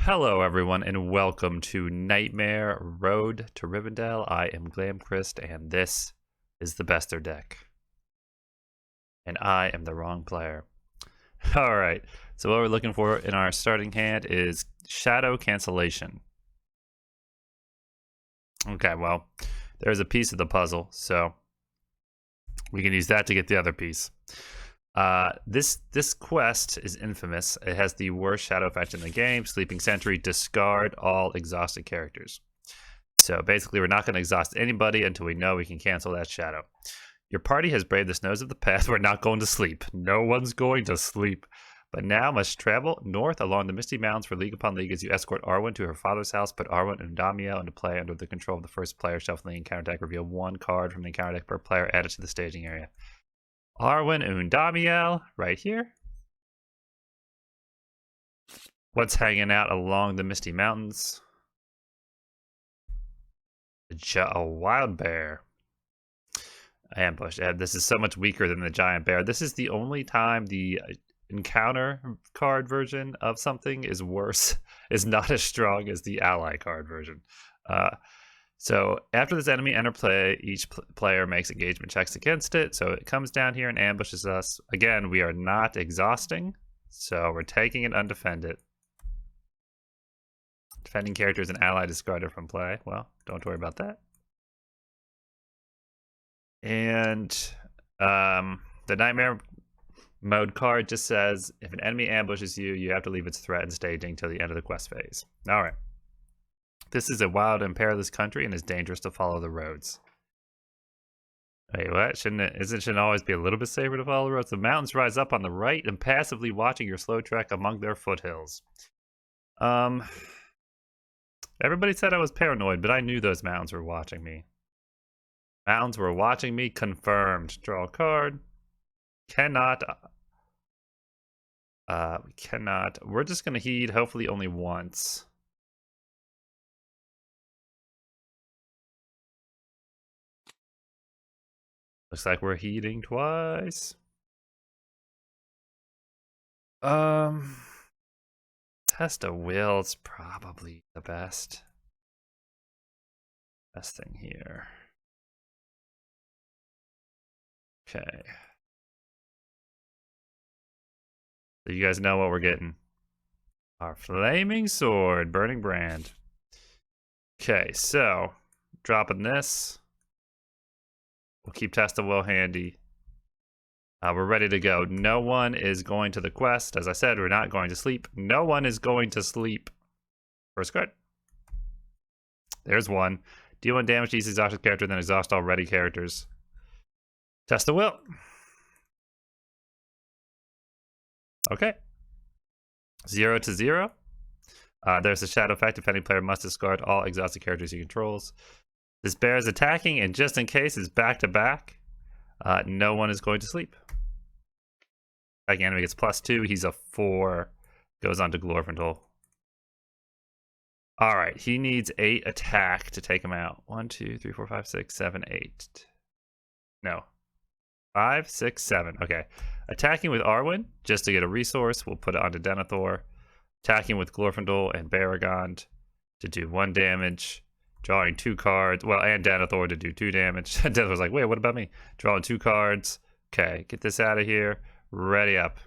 Hello, everyone, and welcome to Nightmare Road to Rivendell. I am Glamchrist, and this is the Bester deck. And I am the wrong player. Alright, so what we're looking for in our starting hand is Shadow Cancellation. Okay, well, there's a piece of the puzzle, so we can use that to get the other piece. This quest is infamous. It has the worst shadow effect in the game. Sleeping Sentry, discard all exhausted characters. So basically, we're not going to exhaust anybody until we know we can cancel that shadow. Your party has braved the snows of the path. We're not going to sleep. No one's going to sleep. But now must travel north along the Misty Mountains for league upon league as you escort Arwen to her father's house. Put Arwen and Damiel into play under the control of the first player. Shuffling the encounter deck. Reveal one card from the encounter deck per player. Add it to the staging area. Arwen and Damiel, right here. What's hanging out along the Misty Mountains? A wild bear. Ambush. This is so much weaker than the giant bear. This is the only time the encounter card version of something is worse, is not as strong as the ally card version. So after this enemy enter play, each player makes engagement checks against it. So it comes down here and ambushes us. Again, we are not exhausting, so we're taking it undefended. Defending characters and ally discarded from play. Well, don't worry about that. And the Nightmare Mode card just says, if an enemy ambushes you, you have to leave its threat and staging till the end of the quest phase. All right. This is a wild and perilous country and is dangerous to follow the roads. Wait, what? Shouldn't it always be a little bit safer to follow the roads? The mountains rise up on the right and passively watching your slow trek among their foothills. Everybody said I was paranoid, but I knew those mountains were watching me. Mountains were watching me. Confirmed. Draw a card. Cannot. We cannot. We're just gonna heed, hopefully only once. Looks like we're heating twice. Test of Will's probably the best thing here. Okay. So you guys know what we're getting. Our Flaming Sword, Burning Brand. Okay, so dropping this. We'll keep Test of Will handy. We're ready to go. No one is going to the quest. As I said, we're not going to sleep. No one is going to sleep. First card. There's one. Deal 1 damage to each exhausted character, then exhaust all ready characters. Test of Will. Okay. 0 to 0. There's a shadow effect. If any player must discard all exhausted characters he controls. This bear is attacking, and just in case it's back to back, no one is going to sleep. Attacking enemy gets +2. He's a 4. Goes on to Glorfindel. All right, he needs 8 attack to take him out. 1, 2, 3, 4, 5, 6, 7, 8. No. 5, 6, 7. Okay. Attacking with Arwen, just to get a resource. We'll put it onto Denethor. Attacking with Glorfindel and Baragond to do 1 damage. Drawing 2 cards. Well, and Denethor to do 2 damage. Denethor's like, wait, what about me? Drawing 2 cards. Okay, get this out of here. Ready up.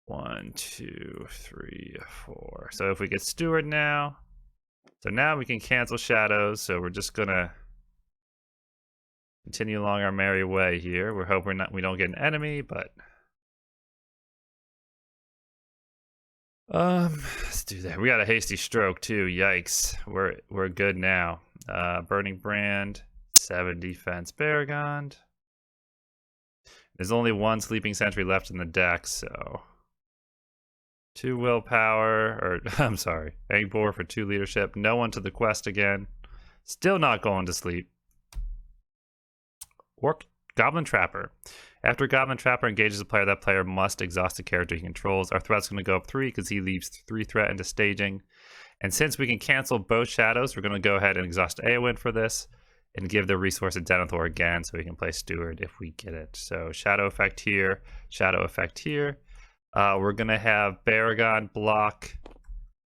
1, 2, 3, 4. So if we get Steward now. So now we can cancel shadows. So we're just going to continue along our merry way here. We're hoping we don't get an enemy, but let's do that. We got a hasty stroke too. Yikes. We're good now. Burning Brand, 7 defense Baragond. There's only 1 Sleeping Sentry left in the deck, so 2 willpower, or I'm sorry, Angbor for 2 leadership. No one to the quest again. Still not going to sleep. Orc Goblin Trapper. After Goblin Trapper engages a player, that player must exhaust a character he controls. Our threat's going to go up 3 because he leaves 3 threat into staging. And since we can cancel both shadows, we're going to go ahead and exhaust Eowyn for this and give the resource to Denethor again so we can play Steward if we get it. So shadow effect here, shadow effect here. We're going to have Baragon block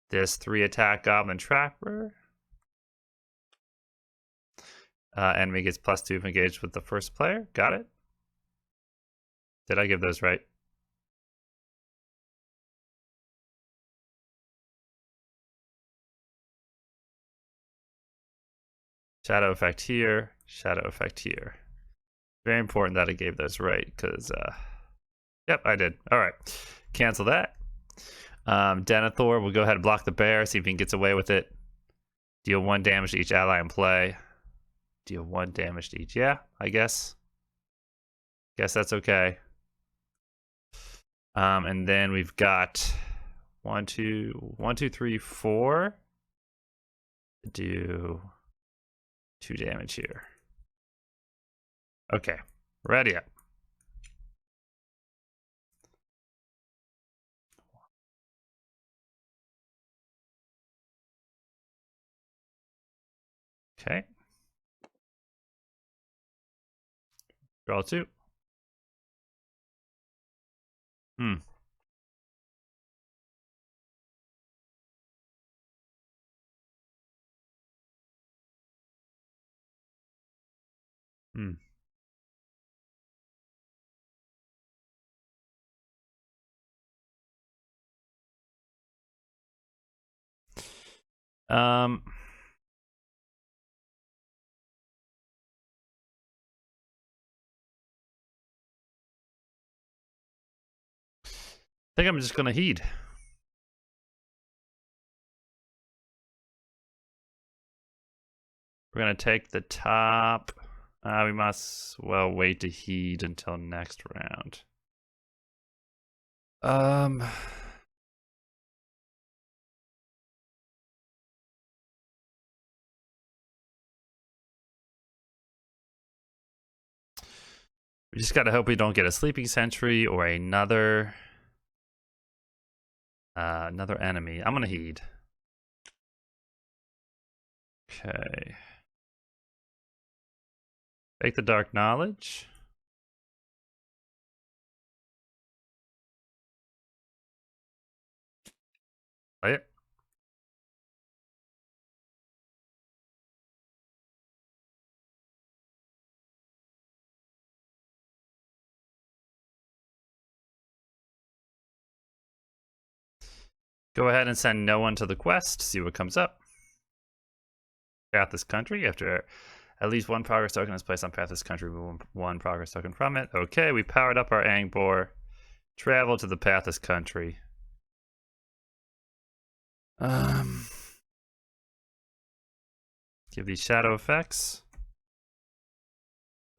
this 3 attack Goblin Trapper. Enemy gets +2 if engaged with the first player. Got it. Did I give those right? Shadow effect here, shadow effect here. Very important that I gave those right, because, yep, I did. All right, cancel that. Denethor will go ahead and block the bear, see if he gets away with it. Deal 1 damage to each ally in play. Deal 1 damage to each. Yeah, I guess. Guess that's okay. And then we've got 1, 2, 3, 4. Do 2 damage here. Okay, ready up. Okay. Draw 2. Hmm. Hmm. I think I'm just gonna heed. We're gonna take the top. We must well wait to heed until next round. We just gotta hope we don't get a sleeping sentry or another enemy. I'm gonna heed. Okay. Take the dark knowledge. Play it. Go ahead and send no one to the quest. See what comes up. Path this country. After at least 1 progress token is placed on Path this country, remove 1 progress token from it. Okay, we powered up our Angbor. Travel to the Path this country. Give these shadow effects.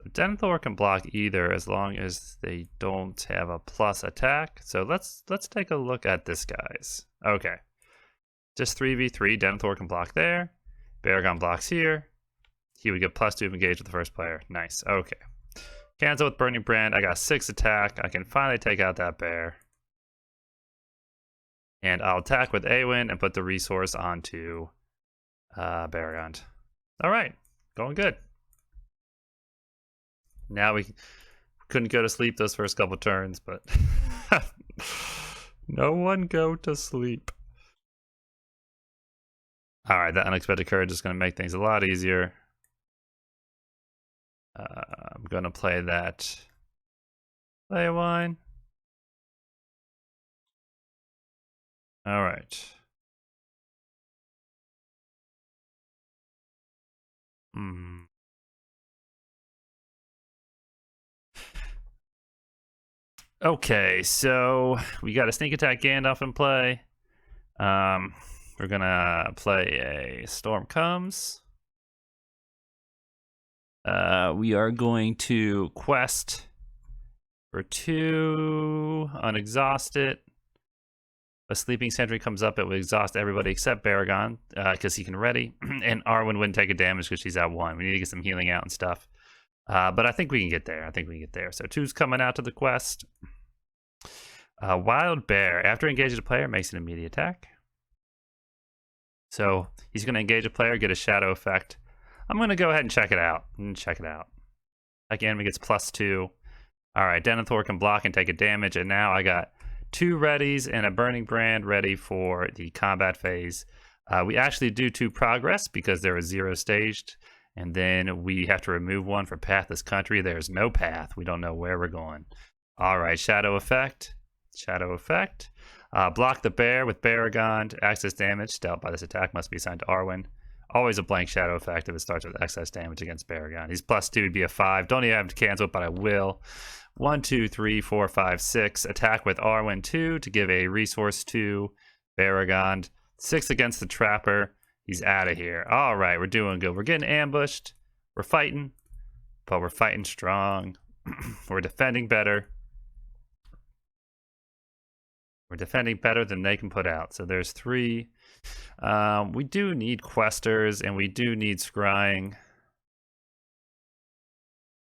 Denethor can block either as long as they don't have a plus attack. So let's take a look at this, guys. Okay. Just 3v3. Denethor can block there. Baragon blocks here. He would get +2 if engaged with the first player. Nice. Okay. Cancel with Burning Brand. I got 6 attack. I can finally take out that bear. And I'll attack with Awen and put the resource onto Baragon. All right. Going good. Now we couldn't go to sleep those first couple turns, but no one go to sleep. All right, that unexpected courage is going to make things a lot easier. I'm going to play that play wine. All right. Okay, so we got a sneak attack Gandalf in play. We're gonna play a Storm Comes. We are going to quest for 2, unexhaust it. A Sleeping Sentry comes up, it will exhaust everybody except Baragon, because he can ready. And Arwen wouldn't take a damage because she's at 1. We need to get some healing out and stuff. But I think we can get there. So 2's coming out to the quest. Wild Bear. After engaging a player, makes an immediate attack. So he's going to engage a player, get a shadow effect. I'm going to go ahead and check it out. Like enemy gets +2. All right, Denethor can block and take a damage, and now I got 2 readies and a burning brand ready for the combat phase. We actually do 2 progress because there was 0 staged, and then we have to remove 1 for pathless country. There's no path. We don't know where we're going. All right, shadow effect. Shadow effect. Block the bear with Baragond. Access damage dealt by this attack must be assigned to Arwen. Always a blank shadow effect if it starts with excess damage against Baragond. He's +2 would be a 5. Don't even have to cancel it, but I will. 1, 2, 3, 4, 5, 6. Attack with Arwen 2 to give a resource to Baragond. 6 against the Trapper. He's out of here. All right, we're doing good. We're getting ambushed. We're fighting, but we're fighting strong. We're defending better. We're defending better than they can put out. So there's 3. We do need questers, and we do need scrying.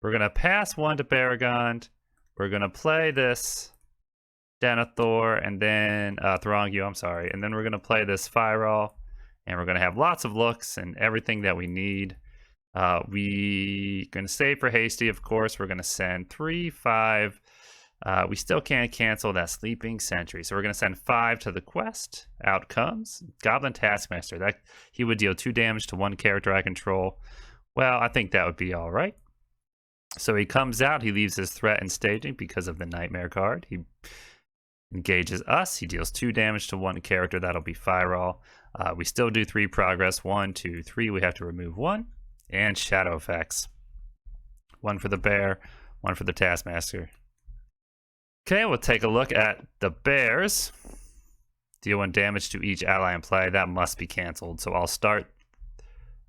We're going to pass 1 to Baragond. We're going to play this Denethor, and then Throngu, I'm sorry. And then we're going to play this Firol, and we're going to have lots of looks and everything that we need. We're going to save for Hasty, of course. We're going to send 3, 5. We still can't cancel that Sleeping Sentry, so we're going to send 5 to the quest. Outcomes. Goblin Taskmaster. That he would deal 2 damage to 1 character I control. Well, I think that would be all right. So he comes out. He leaves his threat in staging because of the Nightmare card. He engages us. He deals 2 damage to 1 character. That'll be Firol. We still do 3 progress. 1, 2, 3. We have to remove 1. And shadow effects. 1 for the bear. 1 for the Taskmaster. Okay, we'll take a look at the bears. Deal 1 damage to each ally in play. That must be canceled. So I'll start.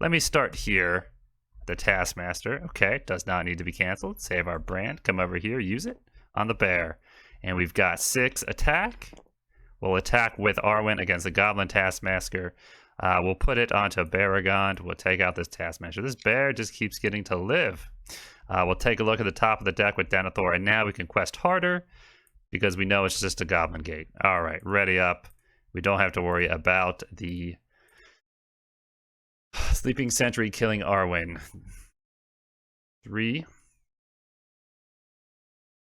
Let me start here. The Taskmaster. Okay, does not need to be canceled. Save our brand. Come over here. Use it on the bear. And we've got 6 attack. We'll attack with Arwen against the Goblin Taskmaster. We'll put it onto Baragond. We'll take out this Taskmaster. This bear just keeps getting to live. We'll take a look at the top of the deck with Denethor, and now we can quest harder because we know it's just a Goblin Gate. All right, ready up. We don't have to worry about the Sleeping Sentry killing Arwen. 3.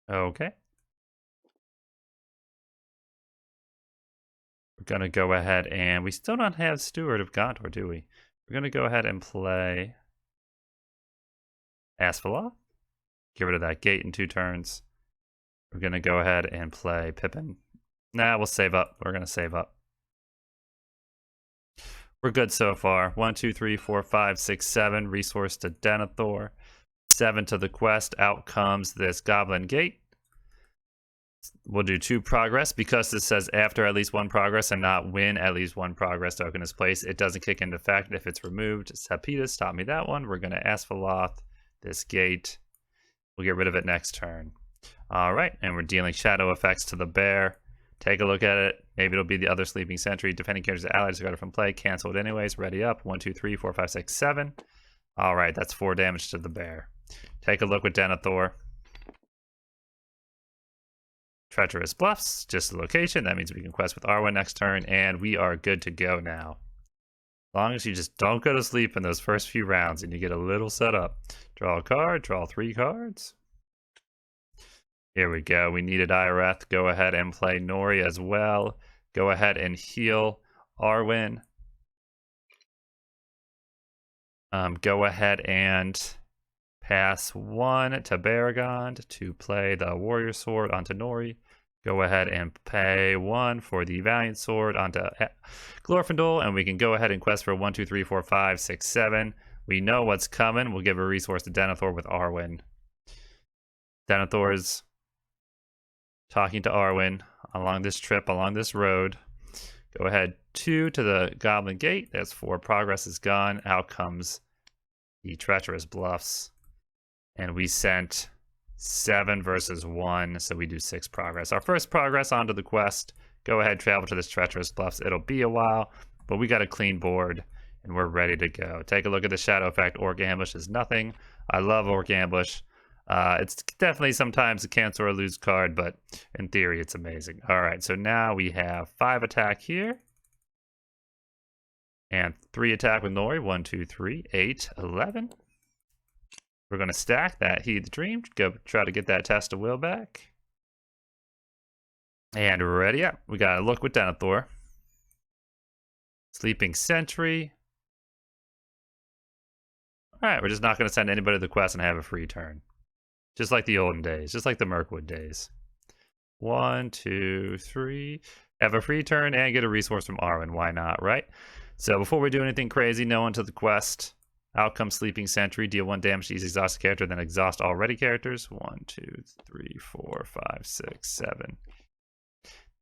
Okay. We're going to go ahead and we still don't have Steward of Gondor, do we? We're going to go ahead and play Asphalon. Get rid of that gate in 2 turns. We're going to go ahead and play Pippin. Nah, we'll save up. We're going to save up. We're good so far. 1, 2, 3, 4, 5, 6, 7. Resource to Denethor. 7 to the quest. Out comes this Goblin Gate. We'll do 2 progress because this says after at least 1 progress and not when at least 1 progress token is placed. It doesn't kick into effect if it's removed. Sapita, stop me that one. We're going to Asphalon this gate. We'll get rid of it next turn. All right, and we're dealing shadow effects to the bear. Take a look at it. Maybe it'll be the other Sleeping Sentry. Defending characters allies got it from play. Cancel it anyways. Ready up. 1, 2, 3, 4, 5, 6, 7. All right, that's 4 damage to the bear. Take a look with Denethor. Treacherous Bluffs, just the location. That means we can quest with Arwen next turn, and we are good to go now. As long as you just don't go to sleep in those first few rounds and you get a little set up. Draw a card, draw 3 cards. Here we go. We needed Ireth. Go ahead and play Nori as well. Go ahead and heal Arwen. Go ahead and pass 1 to Baragond to play the Warrior Sword onto Nori. Go ahead and pay 1 for the Valiant Sword onto Glorfindel, and we can go ahead and quest for 1, 2, 3, 4, 5, 6, 7. We know what's coming. We'll give a resource to Denethor with Arwen. Denethor's talking to Arwen along this trip, along this road. Go ahead, 2 to the Goblin Gate. That's 4. Progress is gone. Out comes the Treacherous Bluffs. And we sent 7 versus 1, so we do 6 progress. Our first progress onto the quest. Go ahead, travel to this Treacherous Bluffs. It'll be a while, but we got a clean board, and we're ready to go. Take a look at the Shadow Effect. Orc Ambush is nothing. I love Orc Ambush. It's definitely sometimes a cancel or lose card, but in theory, it's amazing. All right, so now we have 5 attack here. And 3 attack with Nori. 1, 2, 3, 8, 11. We're going to stack that Heed the Dream. Go try to get that Test of Will back. And ready up. We got to look with Denethor. Sleeping Sentry. All right, we're just not going to send anybody to the quest and have a free turn. Just like the olden days, just like the Mirkwood days. 1, 2, 3. Have a free turn and get a resource from Arwen. Why not, right? So before we do anything crazy, no one to the quest. Out comes Sleeping Sentry. Deal 1 damage to each exhausted character, then exhaust already characters. 1, 2, 3, 4, 5, 6, 7.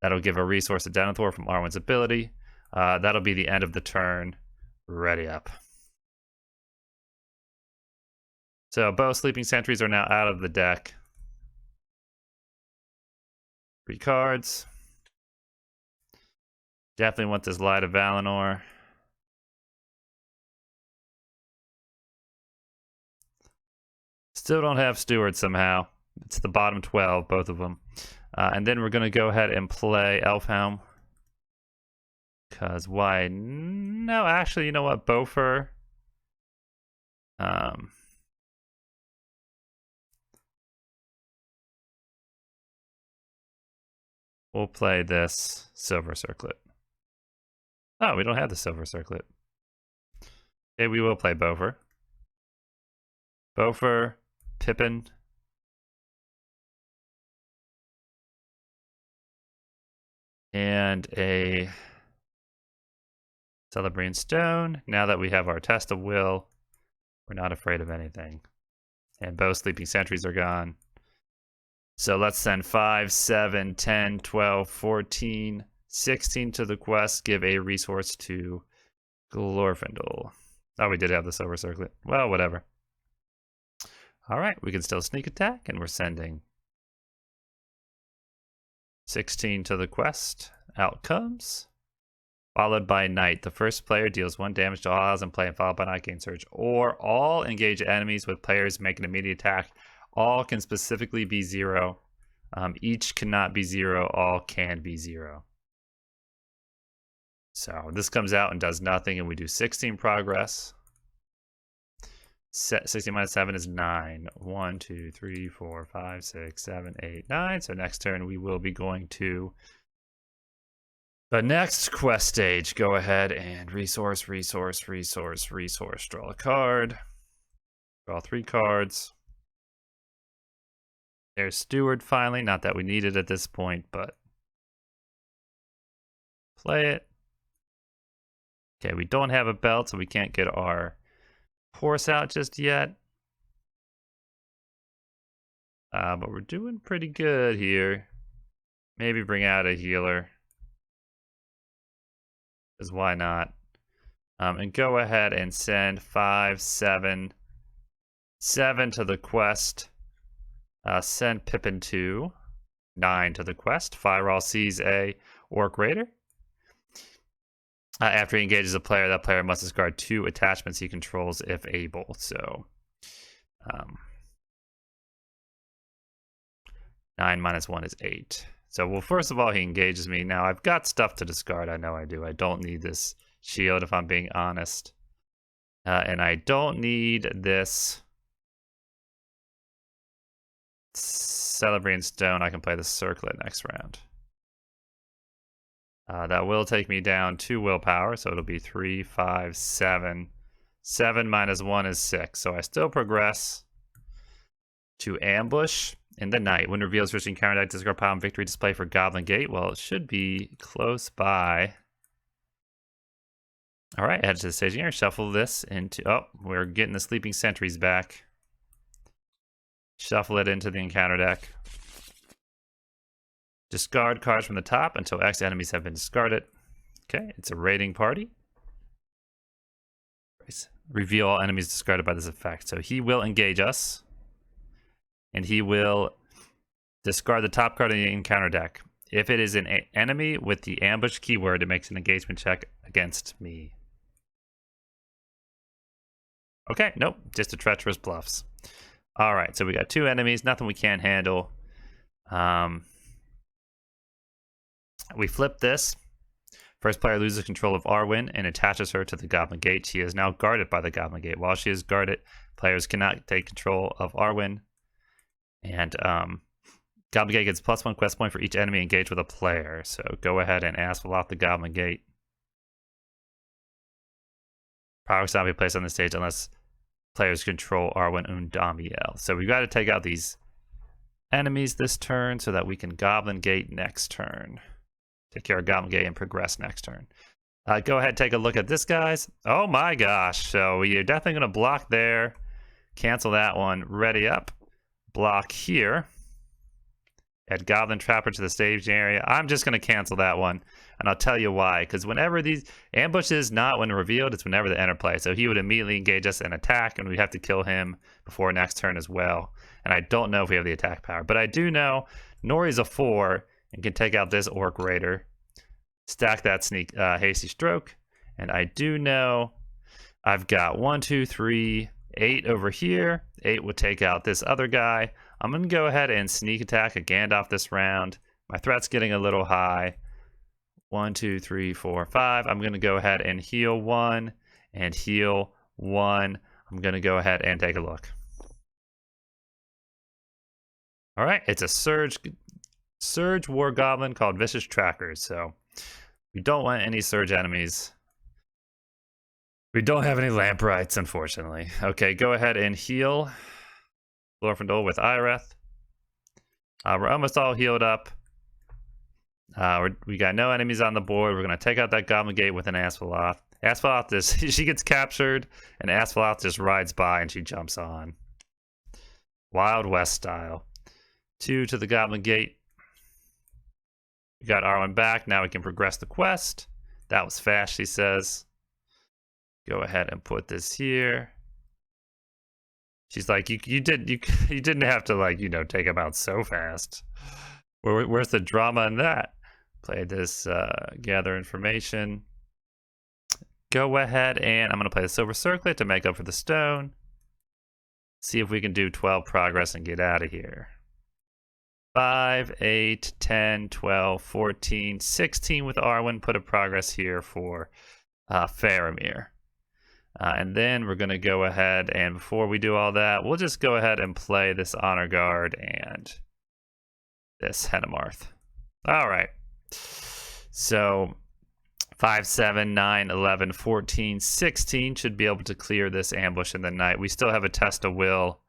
That'll give a resource to Denethor from Arwen's ability. That'll be the end of the turn. Ready up. So both Sleeping Sentries are now out of the deck. 3 cards. Definitely want this Light of Valinor. Still don't have Steward somehow. It's the bottom 12, both of them. And then we're going to go ahead and play Elfhelm. Because why? No, actually, you know what? Bofur. We'll play this Silver Circlet. Oh, we don't have the Silver Circlet. Okay, we will play Bofur. Bofur, Pippin. And a Celebrine Stone. Now that we have our Test of Will, we're not afraid of anything. And both Sleeping Sentries are gone. So let's send 5, 7, 10, 12, 14, 16 to the quest. Give a resource to Glorfindel. Oh, we did have the Silver Circlet. Well, whatever. All right, we can still sneak attack, and we're sending 16 to the quest. Out comes. Followed by Knight. The first player deals 1 damage to all allies in play, and followed by Knight gain Surge. Or all engage enemies with players making immediate attack. All can specifically be 0. Each cannot be 0. All can be 0. So this comes out and does nothing, and we do 16 progress. 16 minus 7 is 9. 1, 2, 3, 4, 5, 6, 7, 8, 9. So next turn we will be going to the next quest stage. Go ahead and resource. Draw a card. Draw 3 cards. There's Steward finally. Not that we need it at this point, but play it. Okay, we don't have a belt, so we can't get our horse out just yet. But we're doing pretty good here. Maybe bring out a healer. Because why not? And go ahead and send 5, 7, 7 to the quest. Send Pippin 2. 9 to the quest. Firewall sees a Orc Raider. After he engages a player, that player must discard 2 attachments he controls if able. So 9 minus 1 is 8. So, well, first of all, he engages me. Now, I've got stuff to discard. I know I do. I don't need this shield, if I'm being honest. And I don't need this Celebrine Stone. I can play the Circlet next round. That will take me down 2 willpower, so it'll be 3, 5, 7. 7 minus 1 is 6. So I still progress to Ambush in the night. When reveals switching counter deck, discard pile and victory display for Goblin Gate. Well, it should be close by. All right, head to the staging area. Shuffle this into. Oh, we're getting the Sleeping Sentries back. Shuffle it into the encounter deck. Discard cards from the top until X enemies have been discarded. Okay, it's a raiding party. Reveal all enemies discarded by this effect. So he will engage us. And he will discard the top card in the encounter deck. If it is an enemy with the ambush keyword, it makes an engagement check against me. Okay, nope, just a treacherous bluffs. All right, so we got 2 enemies, nothing we can't handle. We flip this. First player loses control of Arwen and attaches her to the Goblin Gate. She is now guarded by the Goblin Gate. While she is guarded, players cannot take control of Arwen. And Goblin Gate gets +1 quest point for each enemy engaged with a player. So go ahead and Asphalot the Goblin Gate. Progress not be placed on the stage unless players control Arwen Undamiel. So we've got to take out these enemies this turn so that we can Goblin Gate next turn. Take care of Goblin Gate and progress next turn. Go ahead, take a look at this, guys. Oh my gosh. So you're definitely going to block there. Cancel that one. Ready up. Block here. Add Goblin Trapper to the stage area. I'm just going to cancel that one. And I'll tell you why. Because whenever these ambushes, not when revealed, it's whenever they enter play. So he would immediately engage us and attack, and we'd have to kill him before next turn as well. And I don't know if we have the attack power. But I do know Nori's a 4 and can take out this Orc Raider. Stack that Hasty Stroke. And I do know I've got 1, 2, 3, 8 over here. 8 will take out this other guy. I'm going to go ahead and sneak attack a Gandalf this round. My threat's getting a little high. 1, 2, 3, 4, 5. I'm going to go ahead and heal 1 and heal 1. I'm going to go ahead and take a look. All right, it's a Surge War Goblin called Vicious Trackers. So we don't want any Surge enemies. We don't have any Lamprites, unfortunately. Okay, go ahead and heal Glorfindel with Ireth. We're almost all healed up. We got no enemies on the board. We're going to take out that Goblin Gate with an Asphalot. Asphalot, she gets captured, and Asphalot just rides by and she jumps on. Wild West style. 2 to the Goblin Gate. We got Arwen back. Now we can progress the quest. That was fast, she says. Go ahead and put this here. She's like, you didn't have to, like, you know, take him out so fast. Where's the drama in that? Play this, gather information. Go ahead and I'm going to play the Silver Circlet to make up for the stone. See if we can do 12 progress and get out of here. 5, 8, 10, 12, 14, 16 with Arwen. Put a progress here for Faramir. And then we're going to go ahead and before we do all that, we'll just go ahead and play this Honor Guard and this Henemarth. All right. So 5, 7, 9, 11, 14, 16 should be able to clear this ambush in the night. We still have a Test of Will.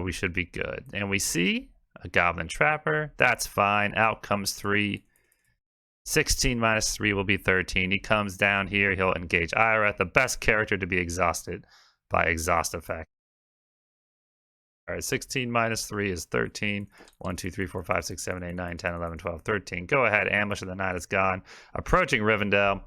We should be good. And we see a Goblin Trapper. That's fine. Out comes 3. 16 minus 3 will be 13. He comes down here. He'll engage Ireth, the best character to be exhausted by exhaust effect. All right, 16 minus 3 is 13. 1, 2, 3, 4, 5, 6, 7, 8, 9, 10, 11, 12, 13. Go ahead, ambush of the night is gone. Approaching Rivendell.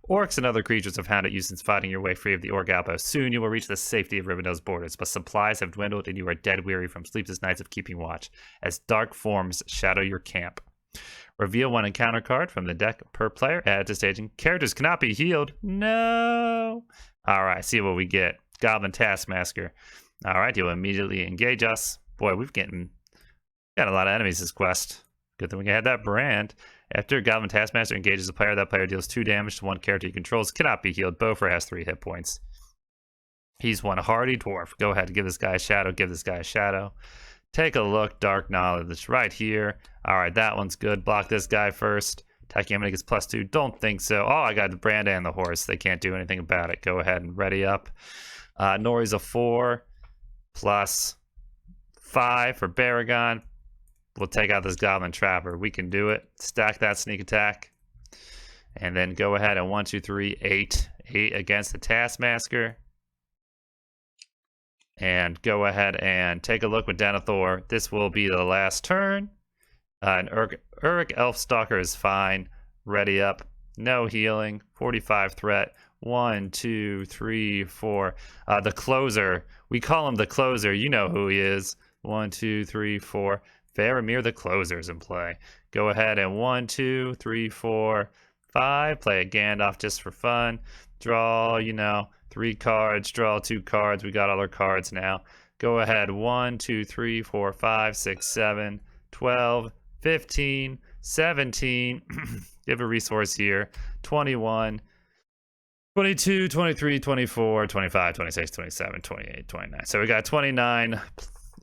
Orcs and other creatures have hounded you since fighting your way free of the Orc outpost. Soon you will reach the safety of Rivendell's borders, but supplies have dwindled and you are dead weary from sleepless nights of keeping watch, as dark forms shadow your camp. Reveal 1 encounter card from the deck per player. Add to staging. Characters cannot be healed. No. All right, see what we get. Goblin Taskmaster. All right, he'll immediately engage us. Boy, we've got a lot of enemies this quest. Good thing we had that brand. After Goblin Taskmaster engages a player, that player deals 2 damage to 1 character he controls. Cannot be healed. Bofer has 3 hit points. He's 1 hardy dwarf. Go ahead, give this guy a shadow. Give this guy a shadow. Take a look. Dark Knowledge. It's right here. All right, that one's good. Block this guy first. Attacking enemy gets +2. Don't think so. Oh, I got the brand and the horse. They can't do anything about it. Go ahead and ready up. Nori's a 4 plus 5 for Baragon. We'll take out this Goblin Trapper. We can do it. Stack that sneak attack. And then go ahead and 1, 2, 3, 8. 8 against the Taskmaster. And go ahead and take a look with Denethor. This will be the last turn. And Uruk Elfstalker is fine. Ready up. No healing. 45 threat. 1, 2, 3, 4. The closer. We call him the closer. You know who he is. 1, 2, 3, 4. Faramir the closer's in play. Go ahead and 1, 2, 3, 4, 5. Play a Gandalf just for fun. Draw, 3 cards. Draw 2 cards. We got all our cards now. Go ahead. 1, 2, 3, 4, 5, 6, 7, 12, 15, 17. Give a resource here. 21. 22, 23, 24, 25, 26, 27, 28, 29. So we got 29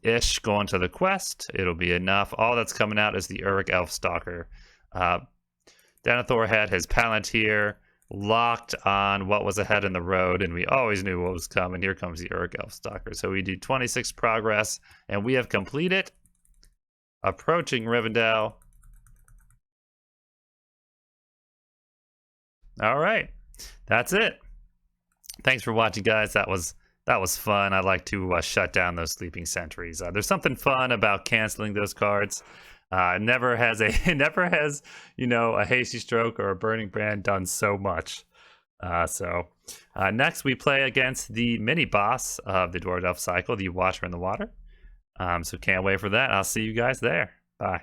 ish going to the quest. It'll be enough. All that's coming out is the Uruk Elf Stalker. Denethor had his Palantir locked on what was ahead in the road, and we always knew what was coming. Here comes the Uruk Elf Stalker. So we do 26 progress, and we have completed. Approaching Rivendell. All right, that's it. Thanks for watching, guys. That was fun. I like to shut down those sleeping sentries. There's something fun about canceling those cards. Never has a hasty stroke or a burning brand done so much. Next we play against the mini boss of the Dwarf Elf cycle, the Watcher in the Water. So can't wait for that. I'll see you guys there. Bye.